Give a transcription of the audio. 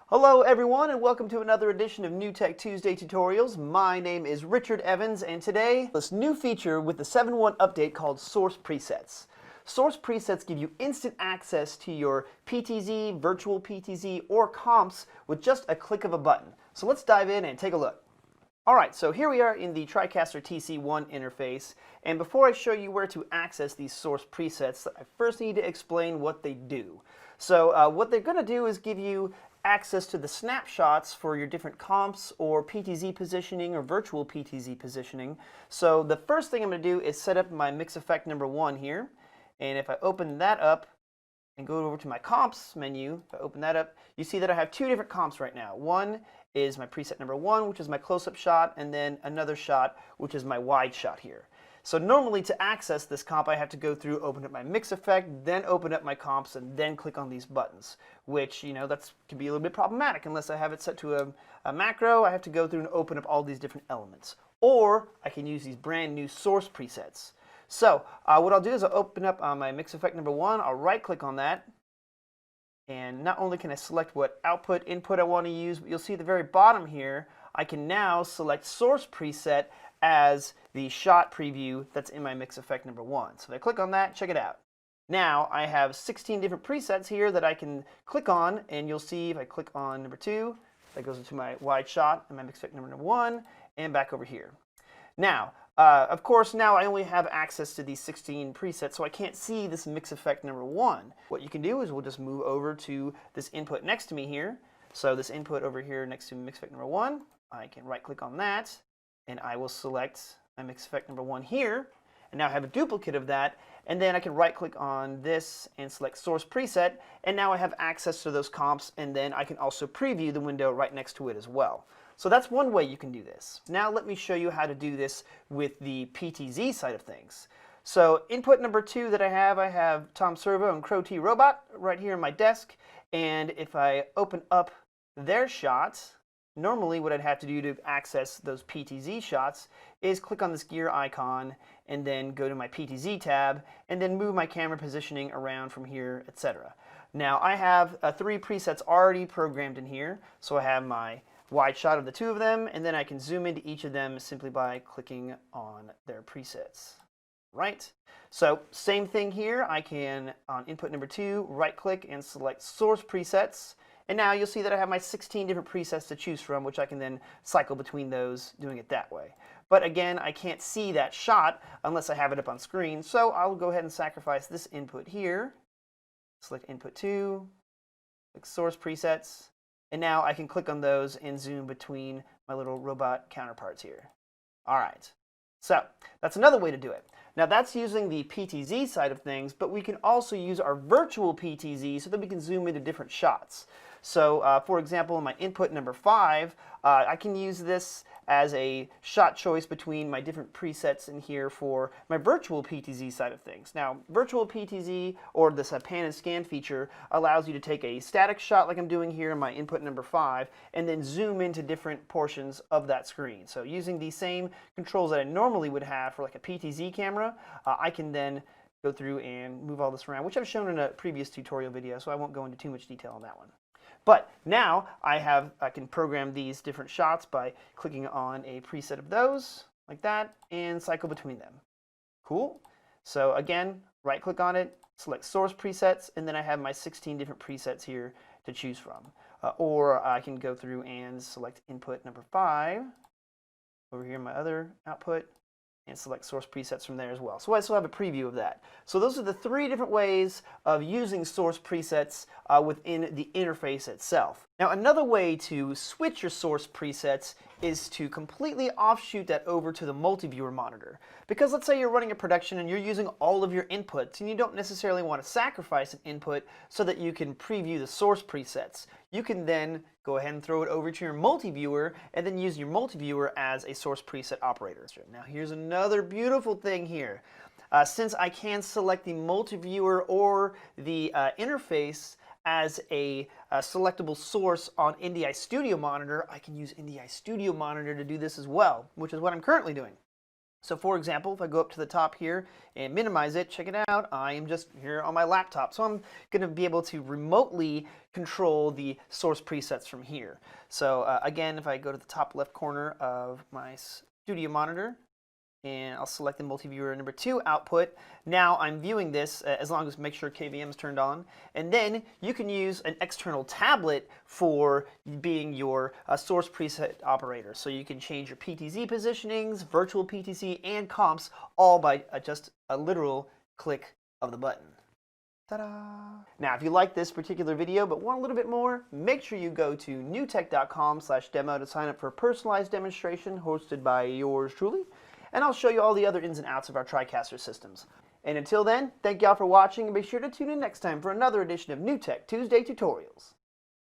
Hello everyone and welcome to another edition of New Tech Tuesday Tutorials. My name is Richard Evans and today this new feature with the 7.1 update called Source Presets. Source Presets give you instant access to your PTZ, virtual PTZ, or comps with just a click of a button. So let's dive in and take a look. Alright, so here we are in the Tricaster TC1 interface, and before I show you where to access these source presets, I first need to explain what they do. So what they're going to do is give you access to the snapshots for your different comps or PTZ positioning or virtual PTZ positioning. So the first thing I'm going to do is set up my mix effect number 1 here, and if I open that up and go over to my comps menu, if I open that up, you see that I have two different comps right now. One is my preset number 1, which is my close-up shot, and then another shot, which is my wide shot here. So normally to access this comp, I have to go through, open up my mix effect, then open up my comps, and then click on these buttons, which, you know, that can be a little bit problematic. Unless I have it set to a macro, I have to go through and open up all these different elements. Or I can use these brand new source presets. So what I'll do is I'll open up my mix effect number 1, I'll right-click on that, and not only can I select what input I want to use, but you'll see at the very bottom here, I can now select source preset as the shot preview that's in my mix effect number 1. So if I click on that, check it out. Now I have 16 different presets here that I can click on, and you'll see if I click on number 2, that goes into my wide shot and my mix effect number 1, and back over here. Now, of course, now I only have access to these 16 presets, so I can't see this mix effect number 1. What you can do is we'll just move over to this input next to me here. So this input over here next to mix effect number 1, I can right-click on that, and I will select my mix effect number 1 here, and now I have a duplicate of that, and then I can right-click on this and select source preset, and now I have access to those comps, and then I can also preview the window right next to it as well. So that's one way you can do this. Now let me show you how to do this with the PTZ side of things. So input number 2 that I have Tom Servo and Crow T Robot right here on my desk, and if I open up their shots, normally what I'd have to do to access those PTZ shots is click on this gear icon and then go to my PTZ tab and then move my camera positioning around from here, etc. Now I have 3 presets already programmed in here, so I have my wide shot of the 2 of them, and then I can zoom into each of them simply by clicking on their presets. Right? So same thing here, I can on input number 2 right click and select source presets, and now you'll see that I have my 16 different presets to choose from, which I can then cycle between those doing it that way. But again, I can't see that shot unless I have it up on screen, so I'll go ahead and sacrifice this input here, select input 2, click source presets, and now I can click on those and zoom between my little robot counterparts here. Alright, so that's another way to do it. Now that's using the PTZ side of things, but we can also use our virtual PTZ so that we can zoom into different shots. So for example, in my input number 5, I can use this as a shot choice between my different presets in here for my virtual PTZ side of things. Now, virtual PTZ, or this pan and scan feature, allows you to take a static shot like I'm doing here in my input number 5, and then zoom into different portions of that screen. So using the same controls that I normally would have for like a PTZ camera, I can then go through and move all this around, which I've shown in a previous tutorial video, so I won't go into too much detail on that one. But now I can program these different shots by clicking on a preset of those, like that, and cycle between them. Cool. So again, right click on it, select source presets, and then I have my 16 different presets here to choose from. Or I can go through and select input number 5, over here in my other output, and select source presets from there as well. So I still have a preview of that. So those are the 3 different ways of using source presets within the interface itself. Now another way to switch your source presets is to completely offshoot that over to the multi-viewer monitor. Because let's say you're running a production and you're using all of your inputs and you don't necessarily want to sacrifice an input so that you can preview the source presets. You can then go ahead and throw it over to your multi-viewer and then use your multi-viewer as a source preset operator. Now here's another beautiful thing here. Since I can select the multi-viewer or the interface as a selectable source on NDI Studio Monitor, I can use NDI Studio Monitor to do this as well, which is what I'm currently doing. So for example, if I go up to the top here and minimize it, check it out, I am just here on my laptop. So I'm going to be able to remotely control the source presets from here. So again, if I go to the top left corner of my studio monitor, and I'll select the multi-viewer number 2 output. Now I'm viewing this as long as make sure KVM is turned on. And then you can use an external tablet for being your source preset operator. So you can change your PTZ positionings, virtual PTZ, and comps all by just a literal click of the button. Ta-da! Now, if you like this particular video but want a little bit more, make sure you go to newtek.com/demo to sign up for a personalized demonstration hosted by yours truly. And I'll show you all the other ins and outs of our Tricaster systems. And until then, thank y'all for watching, and be sure to tune in next time for another edition of NewTek Tuesday Tutorials.